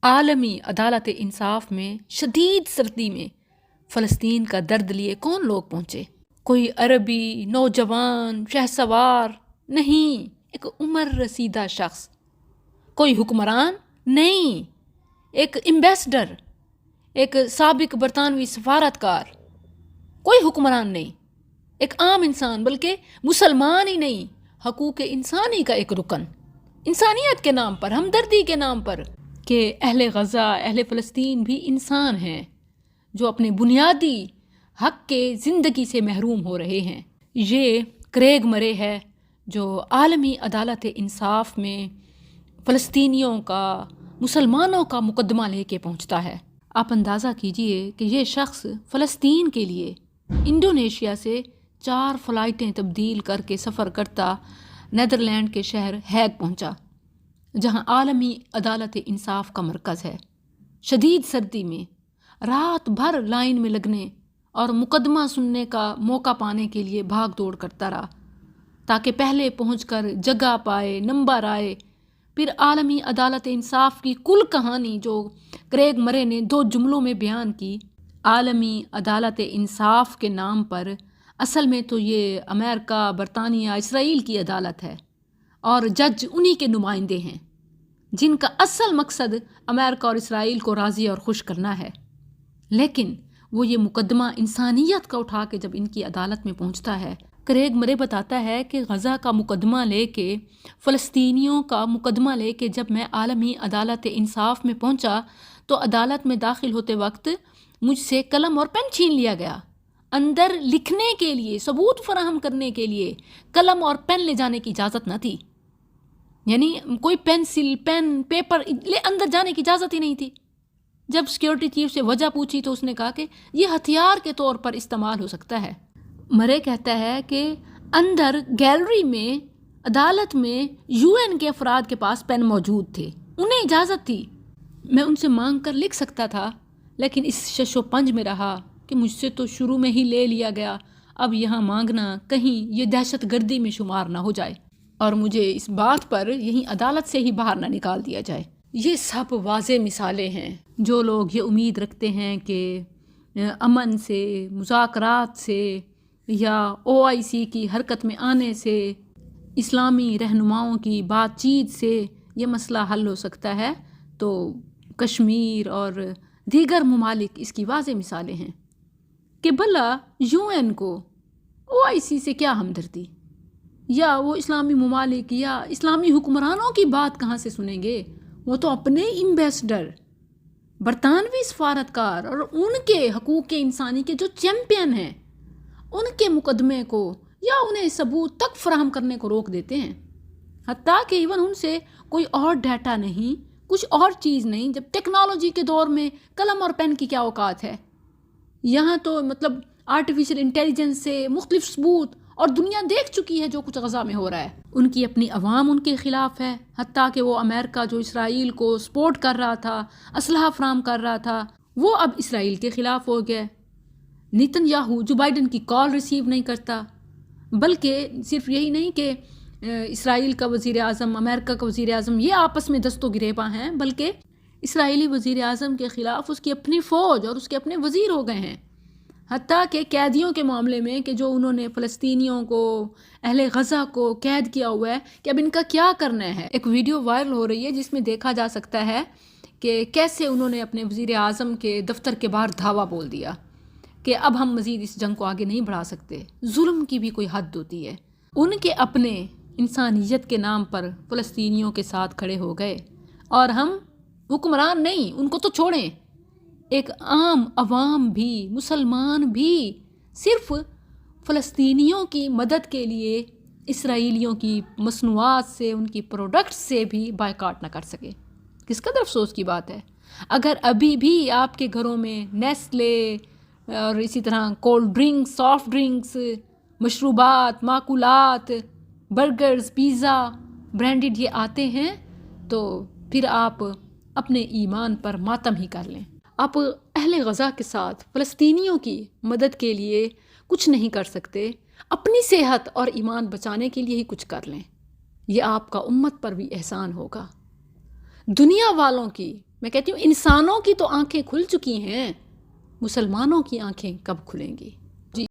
عالمی عدالت انصاف میں شدید سردی میں فلسطین کا درد لیے کون لوگ پہنچے؟ کوئی عربی نوجوان شہسوار نہیں، ایک عمر رسیدہ شخص. کوئی حکمران نہیں، ایک ایمبیسڈر، ایک سابق برطانوی سفارتکار. کوئی حکمران نہیں، ایک عام انسان، بلکہ مسلمان ہی نہیں، حقوق انسانی کا ایک رکن، انسانیت کے نام پر، ہمدردی کے نام پر، کہ اہل غزہ، اہل فلسطین بھی انسان ہیں جو اپنے بنیادی حق کے زندگی سے محروم ہو رہے ہیں. یہ کریگ مرے ہے جو عالمی عدالت انصاف میں فلسطینیوں کا، مسلمانوں کا مقدمہ لے کے پہنچتا ہے. آپ اندازہ کیجئے کہ یہ شخص فلسطین کے لیے انڈونیشیا سے 4 فلائٹیں تبدیل کر کے سفر کرتا نیدرلینڈ کے شہر ہیگ پہنچا، جہاں عالمی عدالت انصاف کا مرکز ہے. شدید سردی میں رات بھر لائن میں لگنے اور مقدمہ سننے کا موقع پانے کے لیے بھاگ دوڑ کرتا رہا، تاکہ پہلے پہنچ کر جگہ پائے، نمبر آئے. پھر عالمی عدالت انصاف کی کل کہانی جو کریگ مرے نے 2 جملوں میں بیان کی. عالمی عدالت انصاف کے نام پر اصل میں تو یہ امریکہ، برطانیہ، اسرائیل کی عدالت ہے، اور جج انہی کے نمائندے ہیں جن کا اصل مقصد امریکہ اور اسرائیل کو راضی اور خوش کرنا ہے. لیکن وہ یہ مقدمہ انسانیت کا اٹھا کے جب ان کی عدالت میں پہنچتا ہے، کریگ مرے بتاتا ہے کہ غزہ کا مقدمہ لے کے، فلسطینیوں کا مقدمہ لے کے جب میں عالمی عدالت انصاف میں پہنچا تو عدالت میں داخل ہوتے وقت مجھ سے قلم اور پین چھین لیا گیا. اندر لکھنے کے لیے، ثبوت فراہم کرنے کے لیے قلم اور پین لے جانے کی اجازت نہ تھی. یعنی کوئی پینسل، پین، پیپر لے اندر جانے کی اجازت ہی نہیں تھی. جب سیکیورٹی چیف سے وجہ پوچھی تو اس نے کہا کہ یہ ہتھیار کے طور پر استعمال ہو سکتا ہے. مرے کہتا ہے کہ اندر گیلری میں، عدالت میں UN کے افراد کے پاس پین موجود تھے، انہیں اجازت تھی. میں ان سے مانگ کر لکھ سکتا تھا، لیکن اس شش و پنج میں رہا کہ مجھ سے تو شروع میں ہی لے لیا گیا، اب یہاں مانگنا کہیں یہ دہشت گردی میں شمار نہ ہو جائے اور مجھے اس بات پر یہیں عدالت سے ہی باہر نہ نکال دیا جائے. یہ سب واضح مثالیں ہیں. جو لوگ یہ امید رکھتے ہیں کہ امن سے، مذاکرات سے یا OIC کی حرکت میں آنے سے، اسلامی رہنماؤں کی بات چیت سے یہ مسئلہ حل ہو سکتا ہے، تو کشمیر اور دیگر ممالک اس کی واضح مثالیں ہیں کہ بھلا UN کو OIC سے کیا ہمدردی، یا وہ اسلامی ممالک یا اسلامی حکمرانوں کی بات کہاں سے سنیں گے؟ وہ تو اپنے ایمبیسڈر، برطانوی سفارتکار اور ان کے حقوق انسانی کے جو چیمپئن ہیں، ان کے مقدمے کو یا انہیں ثبوت تک فراہم کرنے کو روک دیتے ہیں. حتیٰ کہ ایون ان سے کوئی اور ڈیٹا نہیں، کچھ اور چیز نہیں. جب ٹیکنالوجی کے دور میں قلم اور پین کی کیا اوقات ہے؟ یہاں تو مطلب آرٹیفیشل انٹیلیجنس سے مختلف ثبوت، اور دنیا دیکھ چکی ہے جو کچھ غزہ میں ہو رہا ہے. ان کی اپنی عوام ان کے خلاف ہے، حتیٰ کہ وہ امریکہ جو اسرائیل کو سپورٹ کر رہا تھا، اسلحہ فراہم کر رہا تھا، وہ اب اسرائیل کے خلاف ہو گیا. نیتن یاہو جو بائیڈن کی کال ریسیو نہیں کرتا، بلکہ صرف یہی نہیں کہ اسرائیل کا وزیر اعظم، امریکہ کا وزیر اعظم یہ آپس میں دست و گریباں ہیں، بلکہ اسرائیلی وزیر اعظم کے خلاف اس کی اپنی فوج اور اس کے اپنے وزیر ہو گئے ہیں. حتیٰ کہ قیدیوں کے معاملے میں کہ جو انہوں نے فلسطینیوں کو، اہل غزہ کو قید کیا ہوا ہے، کہ اب ان کا کیا کرنا ہے. ایک ویڈیو وائرل ہو رہی ہے جس میں دیکھا جا سکتا ہے کہ کیسے انہوں نے اپنے وزیر اعظم کے دفتر کے باہر دھاوا بول دیا کہ اب ہم مزید اس جنگ کو آگے نہیں بڑھا سکتے. ظلم کی بھی کوئی حد ہوتی ہے. ان کے اپنے انسانیت کے نام پر فلسطینیوں کے ساتھ کھڑے ہو گئے، اور ہم حکمران نہیں، ان کو تو چھوڑیں، ایک عام عوام بھی، مسلمان بھی صرف فلسطینیوں کی مدد کے لیے اسرائیلیوں کی مصنوعات سے، ان کی پروڈکٹس سے بھی بائیکاٹ نہ کر سکے. کس قدر افسوس کی بات ہے. اگر ابھی بھی آپ کے گھروں میں نیسلے اور اسی طرح کولڈ ڈرنکس، سافٹ ڈرنکس، مشروبات، ماکولات، برگرز، پیزا، برانڈڈ یہ آتے ہیں، تو پھر آپ اپنے ایمان پر ماتم ہی کر لیں. آپ اہل غزہ کے ساتھ فلسطینیوں کی مدد کے لیے کچھ نہیں کر سکتے، اپنی صحت اور ایمان بچانے کے لیے ہی کچھ کر لیں. یہ آپ کا امت پر بھی احسان ہوگا. دنیا والوں کی میں کہتی ہوں انسانوں کی تو آنکھیں کھل چکی ہیں، مسلمانوں کی آنکھیں کب کھلیں گی؟